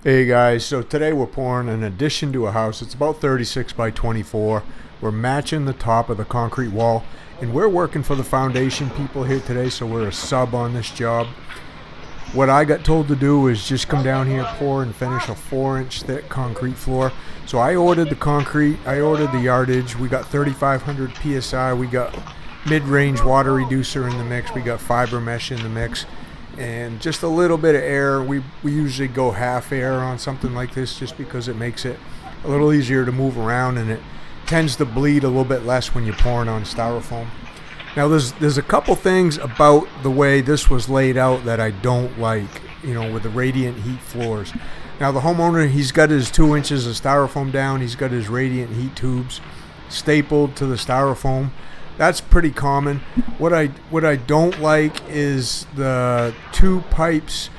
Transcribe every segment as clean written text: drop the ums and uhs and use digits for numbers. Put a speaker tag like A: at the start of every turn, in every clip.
A: Hey guys, so today we're pouring an addition to a house. It's about 36 by 24. We're matching the top of the concrete wall, and we're working for the foundation people here today, so we're a sub on this job. What I got told to do is just come down here, pour and finish a 4-inch thick concrete floor. So I ordered the concrete, I ordered the yardage, we got 3,500 PSI, we got mid-range water reducer in the mix, we got fibermesh in the mix, and just a little bit of air. We usually go half air on something like this just because it makes it a little easier to move around, and it tends to bleed a little bit less when you're pouring on styrofoam. Now there's a couple things about the way this was laid out that I don't like, with the radiant heat floors. Now the homeowner, he's got his 2 inches of styrofoam down, he's got his radiant heat tubes stapled to the styrofoam. That's pretty common. What I don't like is the two pipes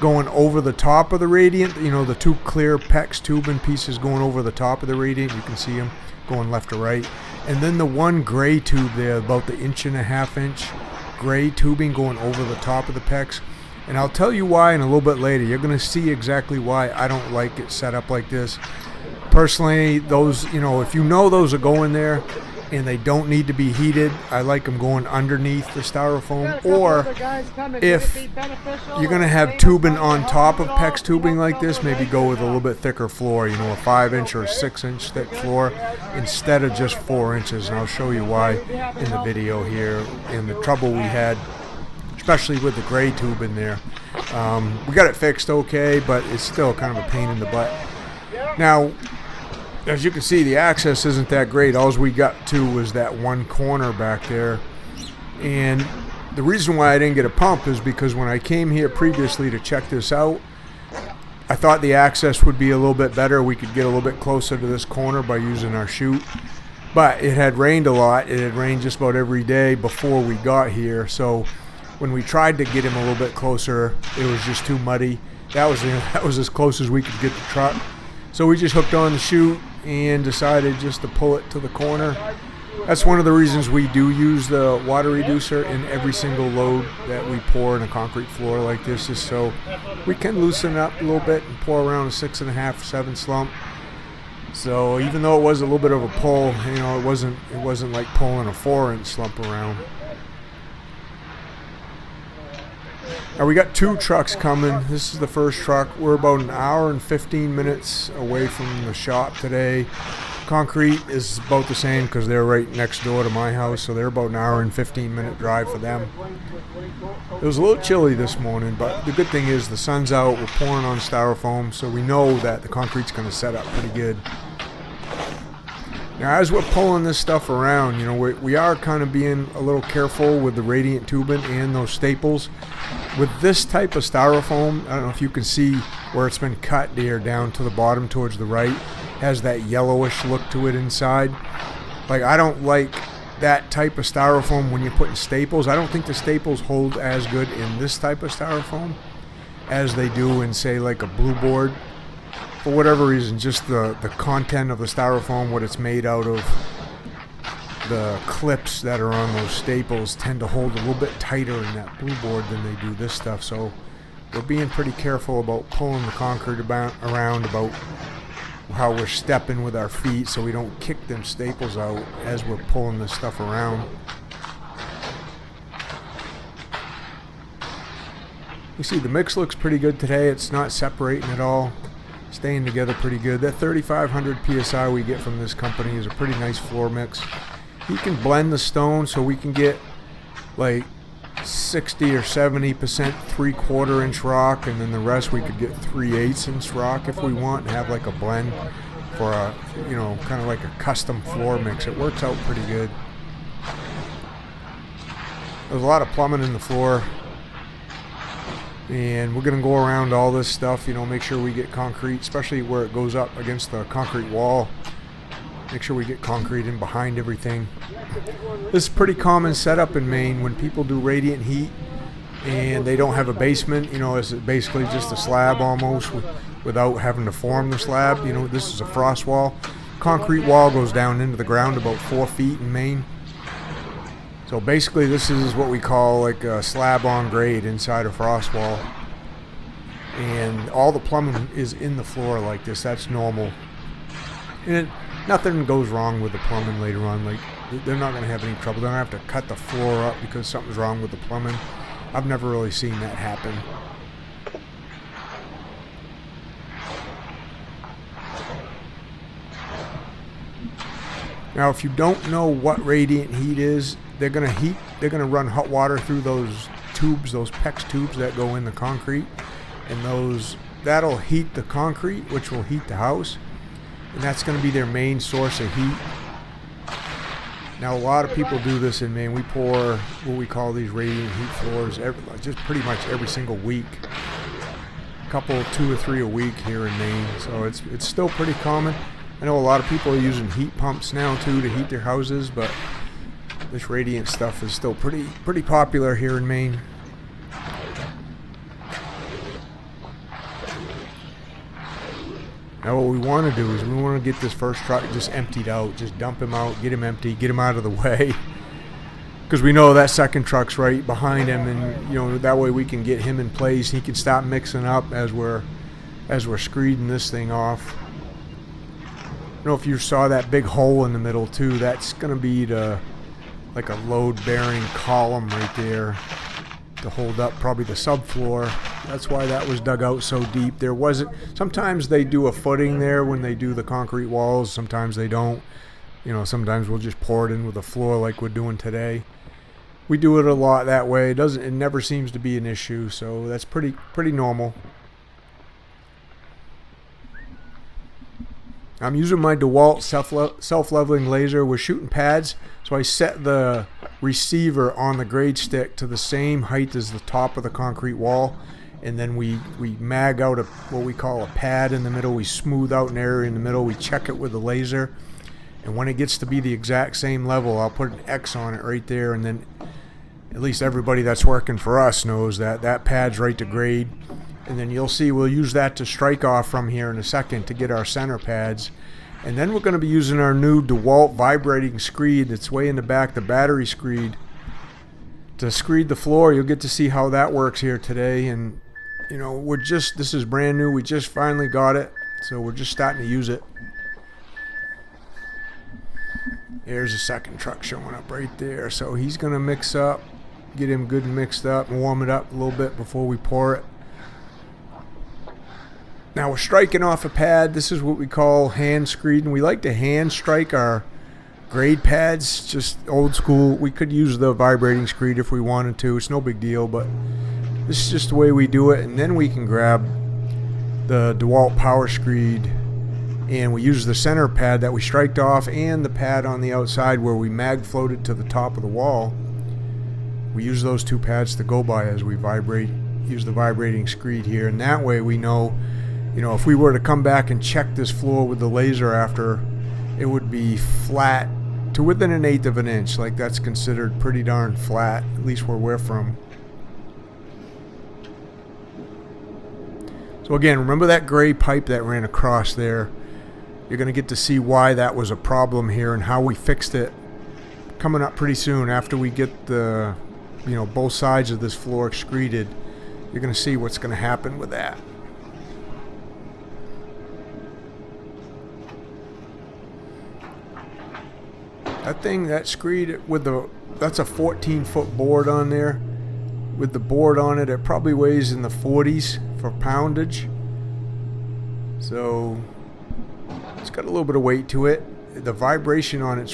A: going over the top of the radiant. The two clear PEX tubing pieces going over the top of the radiant. You can see them going left to right. And then the one gray tube there, about the 1.5 inch gray tubing going over the top of the PEX. And I'll tell you why in a little bit later. You're going to see exactly why I don't like it set up like this. Personally, those, if those are going there, and they don't need to be heated, I like them going underneath the styrofoam. Or if you're going to have tubing on top of PEX tubing like this, maybe go with a little bit thicker floor, a 5-inch or a 6-inch thick floor instead of just 4 inches. And I'll show you why in the video here, and the trouble we had, especially with the gray tube in there. We got it fixed okay, but it's still kind of a pain in the butt. Now, as you can see, the access isn't that great. All we got to was that one corner back there. And the reason why I didn't get a pump is because when I came here previously to check this out, I thought the access would be a little bit better. We could get a little bit closer to this corner by using our chute. But it had rained a lot. It had rained just about every day before we got here. So when we tried to get him a little bit closer, it was just too muddy. That was as close as we could get the truck. So we just hooked on the chute and decided just to pull it to the corner. That's one of the reasons we do use the water reducer in every single load that we pour in a concrete floor like this, is so we can loosen it up a little bit and pour around a 6.5, 7 slump. So even though it was a little bit of a pull, it wasn't like pulling a 4-inch slump around. Now we got 2 trucks coming. This is the first truck. We're about an hour and 15 minutes away from the shop today. Concrete is about the same because they're right next door to my house, so they're about an hour and 15-minute drive for them. It was a little chilly this morning, but the good thing is the sun's out. We're pouring on styrofoam, so we know that the concrete's going to set up pretty good. Now, as we're pulling this stuff around, we are kind of being a little careful with the radiant tubing and those staples. With this type of styrofoam, I don't know if you can see where it's been cut there down to the bottom towards the right, has that yellowish look to it inside. Like, I don't like that type of styrofoam when you're putting staples. I don't think the staples hold as good in this type of styrofoam as they do in, say, like a blue board. For whatever reason, just the content of the styrofoam, what it's made out of, the clips that are on those staples tend to hold a little bit tighter in that blue board than they do this stuff. So we're being pretty careful about pulling the concrete around, about how we're stepping with our feet so we don't kick them staples out as we're pulling this stuff around. You see the mix looks pretty good today. It's not separating at all. Staying together pretty good. That 3,500 PSI we get from this company is a pretty nice floor mix. You can blend the stone so we can get like 60 or 70% 3/4 inch rock, and then the rest we could get 3/8 inch rock if we want, and have like a blend for a, kind of like a custom floor mix. It works out pretty good. There's a lot of plumbing in the floor, and we're going to go around all this stuff, make sure we get concrete, especially where it goes up against the concrete wall. Make sure we get concrete in behind everything. This is a pretty common setup in Maine when people do radiant heat and they don't have a basement. It's basically just a slab almost without having to form the slab. This is a frost wall. Concrete wall goes down into the ground about 4 feet in Maine. So basically this is what we call like a slab on grade inside a frost wall. and all the plumbing is in the floor like this. That's normal, and nothing goes wrong with the plumbing later on. Like, they're not going to have any trouble. They don't have to cut the floor up because something's wrong with the plumbing. I've never really seen that happen. Now, if you don't know what radiant heat is, they're going to run hot water through those tubes, those PEX tubes that go in the concrete, and that'll heat the concrete, which will heat the house, and that's going to be their main source of heat. Now, a lot of people do this in Maine. We pour what we call these radiant heat floors just pretty much every single week. A couple, 2 or 3 a week here in Maine, so it's still pretty common. I know a lot of people are using heat pumps now too to heat their houses, but this radiant stuff is still pretty popular here in Maine. Now what we want to do is we want to get this first truck just emptied out, just dump him out, get him empty, get him out of the way, because we know that second truck's right behind him, and that way we can get him in place. He can stop mixing up as we're screeding this thing off. I don't know if you saw that big hole in the middle too. That's going to be like a load-bearing column right there to hold up probably the subfloor. That's why that was dug out so deep. Sometimes they do a footing there when they do the concrete walls. Sometimes they don't. Sometimes we'll just pour it in with a floor like we're doing today. We do it a lot that way. It never seems to be an issue, so that's pretty normal. I'm using my DeWalt self-leveling laser. We're shooting pads, so I set the receiver on the grade stick to the same height as the top of the concrete wall, and then we mag out what we call a pad in the middle. We smooth out an area in the middle. We check it with the laser, and when it gets to be the exact same level, I'll put an X on it right there, and then at least everybody that's working for us knows that pad's right to grade. And then you'll see we'll use that to strike off from here in a second to get our center pads. And then we're going to be using our new DeWalt Vibrating Screed that's way in the back, the battery screed, to screed the floor. You'll get to see how that works here today. And, this is brand new. We just finally got it, so we're just starting to use it. There's a second truck showing up right there. So he's going to mix up, get him good and mixed up, and warm it up a little bit before we pour it. Now we're striking off a pad. This is what we call hand screeding. We like to hand strike our grade pads, just old school. We could use the vibrating screed if we wanted to. It's no big deal, but this is just the way we do it. And then we can grab the DeWalt Power Screed, and we use the center pad that we striked off and the pad on the outside where we mag floated to the top of the wall. We use those two pads to go by as we use the vibrating screed here, and that way we know, if we were to come back and check this floor with the laser after, it would be flat to within 1/8 of an inch. Like, that's considered pretty darn flat, at least where we're from. So again, remember that gray pipe that ran across there? You're going to get to see why that was a problem here and how we fixed it coming up pretty soon after we get the, both sides of this floor screeded. You're going to see what's going to happen with that. That screed that's a 14-foot board on there. With the board on it, it probably weighs in the 40s for poundage. So it's got a little bit of weight to it. The vibration on it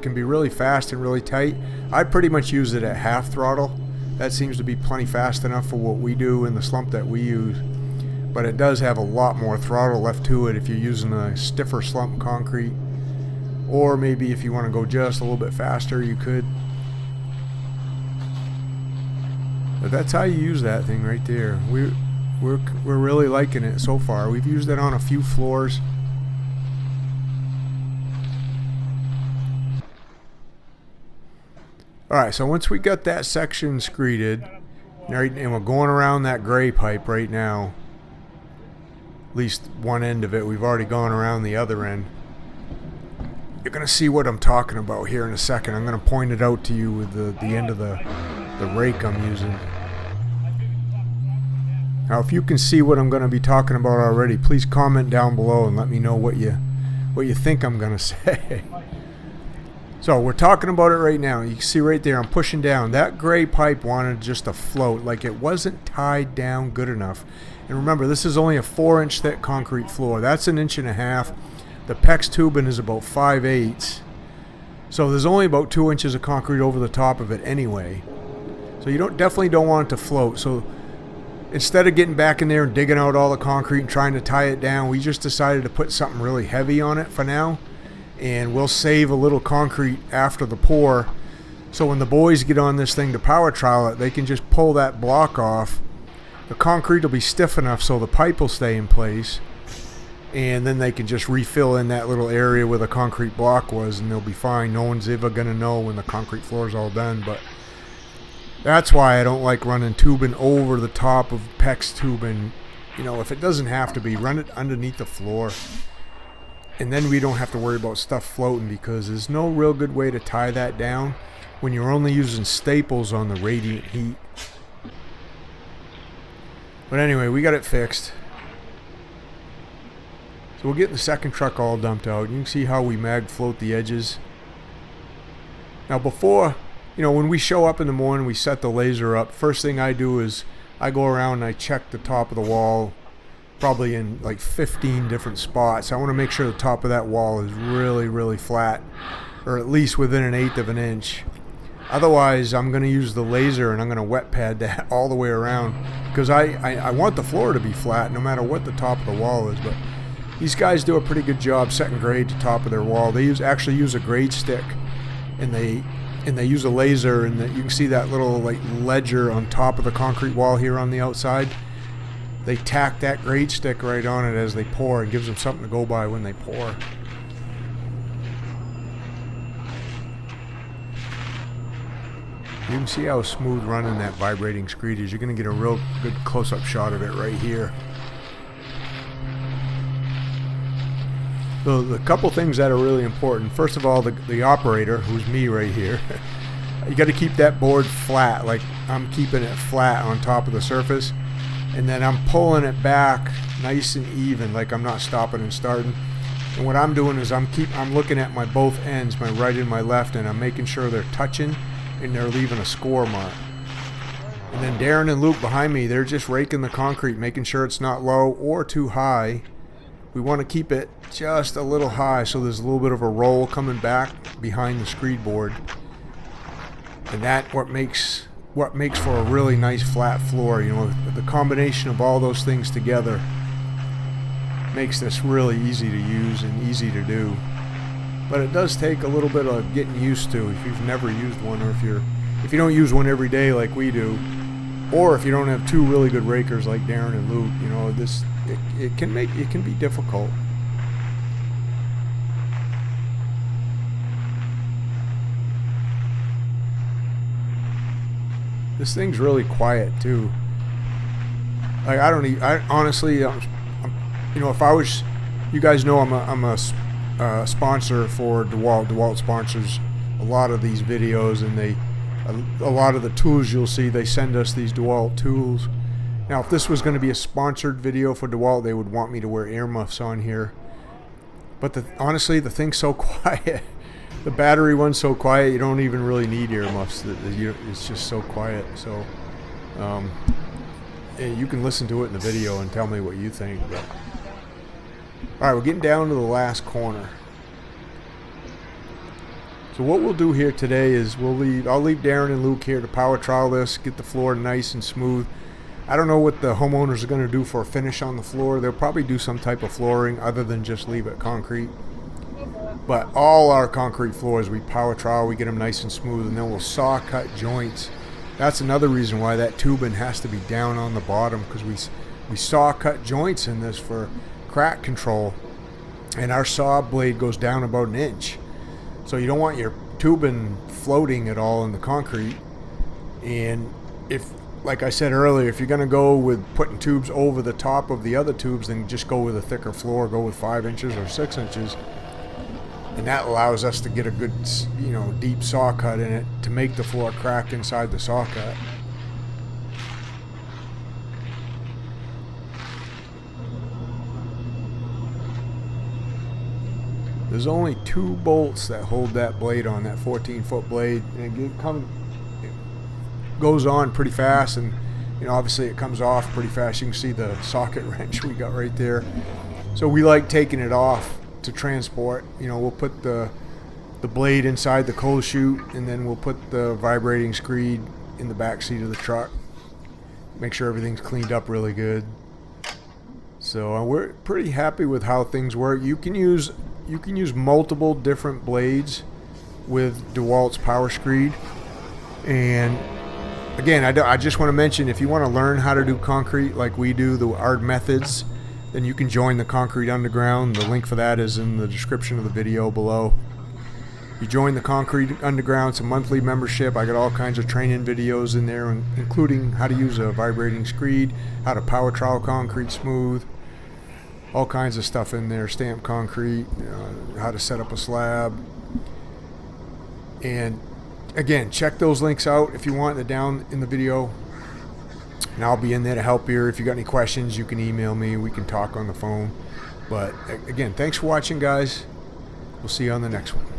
A: can be really fast and really tight. I pretty much use it at half throttle. That seems to be plenty fast enough for what we do in the slump that we use. But it does have a lot more throttle left to it if you're using a stiffer slump concrete. Or maybe if you want to go just a little bit faster, you could. But that's how you use that thing right there. We're really liking it so far. We've used it on a few floors. Alright, so once we got that section screeded, and we're going around that gray pipe right now, at least one end of it, we've already gone around the other end. You're going to see what I'm talking about here in a second. I'm going to point it out to you with the end of the rake I'm using. Now if you can see what I'm going to be talking about already, please comment down below and let me know what you think I'm going to say. So we're talking about it right now. You can see right there, I'm pushing down. That gray pipe wanted just to float, like it wasn't tied down good enough. And remember, this is only a 4-inch thick concrete floor. That's 1.5 inches. The PEX tubing is about 5/8. So there's only about 2 inches of concrete over the top of it anyway. So you definitely don't want it to float. So instead of getting back in there and digging out all the concrete and trying to tie it down, we just decided to put something really heavy on it for now. And we'll save a little concrete after the pour. So when the boys get on this thing to power trowel it, they can just pull that block off. The concrete will be stiff enough so the pipe will stay in place. And then they can just refill in that little area where the concrete block was, and they'll be fine. No one's ever going to know when the concrete floor is all done. But that's why I don't like running tubing over the top of PEX tubing. You know, if it doesn't have to be, run it underneath the floor. And then we don't have to worry about stuff floating, because there's no real good way to tie that down when you're only using staples on the radiant heat. But anyway, we got it fixed. So we'll get the second truck all dumped out. You can see how we mag float the edges. Now before, you know, when we show up in the morning, we set the laser up. First thing I do is I go around and I check the top of the wall, probably in like 15 different spots. I want to make sure the top of that wall is really, really flat, or at least within 1/8 of an inch. Otherwise, I'm going to use the laser and I'm going to wet pad that all the way around, because I want the floor to be flat no matter what the top of the wall is. But these guys do a pretty good job setting grade to top of their wall. They actually use a grade stick, and they use a laser, and you can see that little like ledger on top of the concrete wall here on the outside. They tack that grade stick right on it as they pour. It gives them something to go by when they pour. You can see how smooth running that vibrating screed is. You're going to get a real good close-up shot of it right here. So the couple things that are really important. First of all, the operator, who's me right here, you got to keep that board flat. Like I'm keeping it flat on top of the surface. And then I'm pulling it back nice and even, like I'm not stopping and starting. And what I'm doing is I'm looking at my both ends, my right and my left, and I'm making sure they're touching and they're leaving a score mark. And then Darren and Luke behind me, they're just raking the concrete, making sure it's not low or too high. We want to keep it just a little high so there's a little bit of a roll coming back behind the screed board. And that's what makes for a really nice flat floor. You know, the combination of all those things together makes this really easy to use and easy to do. But it does take a little bit of getting used to if you've never used one, or if you don't use one every day like we do, or if you don't have two really good rakers like Darren and Luke. You know, it can be difficult. This thing's really quiet too. Like I honestly, you know, if I was, you guys know I'm a sponsor for DeWalt. DeWalt sponsors a lot of these videos, and a lot of the tools you'll see, they send us these DeWalt tools. Now, if this was going to be a sponsored video for DeWalt, they would want me to wear earmuffs on here. But honestly, the thing's so quiet. The battery one's so quiet, you don't even really need earmuffs. It's just so quiet. So you can listen to it in the video and tell me what you think. But all right, we're getting down to the last corner. So what we'll do here today is I'll leave Darren and Luke here to power trowel this, get the floor nice and smooth. I don't know what the homeowners are going to do for a finish on the floor. They'll probably do some type of flooring other than just leave it concrete. But all our concrete floors, we power trowel, we get them nice and smooth, and then we'll saw cut joints. That's another reason why that tubing has to be down on the bottom, because we saw cut joints in this for crack control, and our saw blade goes down about 1 inch. So you don't want your tubing floating at all in the concrete. And if, like I said earlier, if you're going to go with putting tubes over the top of the other tubes, then just go with a thicker floor, go with 5 inches or 6 inches. And that allows us to get a good, you know, deep saw cut in it to make the floor crack inside the saw cut. There's only 2 bolts that hold that blade on, that 14-foot blade, and it goes on pretty fast, and obviously it comes off pretty fast. You can see the socket wrench we got right there. So we like taking it off to transport. We'll put the blade inside the cold chute, and then we'll put the vibrating screed in the back seat of the truck. Make sure everything's cleaned up really good. So we're pretty happy with how things work. You can use multiple different blades with DeWalt's Power Screed. And again, I just want to mention, if you want to learn how to do concrete like we do, our methods, then you can join the Concrete Underground. The link for that is in the description of the video below. You join the Concrete Underground. It's a monthly membership. I got all kinds of training videos in there, including how to use a vibrating screed, how to power trowel concrete smooth, all kinds of stuff in there, stamp concrete, how to set up a slab. And again, check those links out if you want. They're down in the video, and I'll be in there to help you. If you got any questions, you can email me. We can talk on the phone. But again, thanks for watching, guys. We'll see you on the next one.